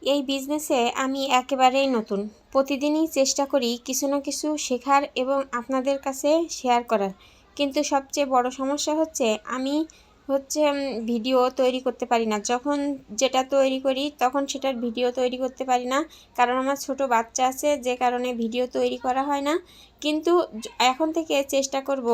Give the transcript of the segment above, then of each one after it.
এই বিজনেসে আমি একেবারেই নতুন। প্রতিদিনই চেষ্টা করি কিছু না কিছু শেখার এবং আপনাদের কাছে শেয়ার করার। কিন্তু সবচেয়ে বড় সমস্যা হচ্ছে আমি ভিডিও তৈরি করতে পারি না। যখন যেটা তৈরি করি তখন সেটার ভিডিও তৈরি করতে পারি না, কারণ আমার ছোট বাচ্চা আছে, যে কারণে ভিডিও তৈরি করা হয় না। কিন্তু এখন থেকে চেষ্টা করব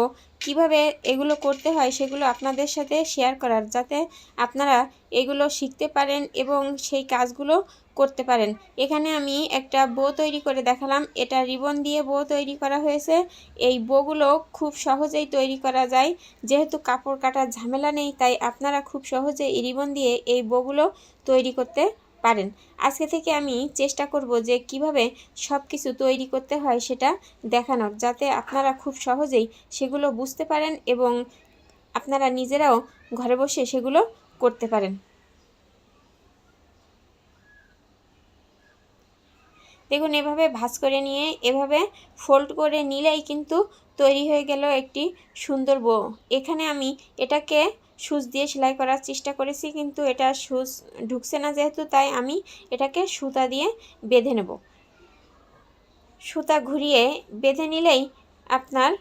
কিভাবে এগুলো করতে হয় সেগুলো আপনাদের সাথে শেয়ার করার, যাতে আপনারা এগুলো শিখতে পারেন এবং সেই কাজগুলো করতে পারেন। এখানে আমি একটা বো তৈরি করে দেখালাম। এটা রিবন দিয়ে বো তৈরি করা হয়েছে। এই বউগুলো খুব সহজেই তৈরি করা যায়, যেহেতু কাপড় কাটার ঝামেলা নেই, তাই আপনারা খুব সহজে এই রিবন দিয়ে এই বউগুলো তৈরি করতে পারেন। আজকে থেকে আমি চেষ্টা করব যে কিভাবে সব কিছু তৈরি করতে হয় সেটা দেখানোর, যাতে আপনারা খুব সহজেই সেগুলো বুঝতে পারেন এবং আপনারা নিজেরাও ঘরে বসে সেগুলো করতে পারেন। দেখুন, এভাবে ভাঁজ করে নিয়ে এভাবে ফোল্ড করে নিলেই কিন্তু তৈরি হয়ে গেল একটি সুন্দর বো। এখানে আমি এটাকে সুচ দিয়ে সেলাই করার চেষ্টা করেছি, কিন্তু এটা সুচ ঢুকছে না যেহেতু, তাই আমি এটাকে সুতা দিয়ে বেঁধে নেব। সুতা ঘুরিয়ে বেঁধে নিলেই আপনার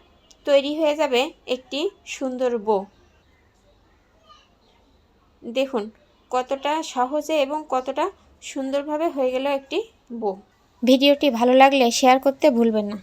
তৈরি হয়ে যাবে একটি সুন্দর বো। দেখুন কতটা সহজে এবং কতটা সুন্দরভাবে হয়ে গেল একটি বো। ভিডিওটি ভালো লাগলে শেয়ার করতে ভুলবেন না।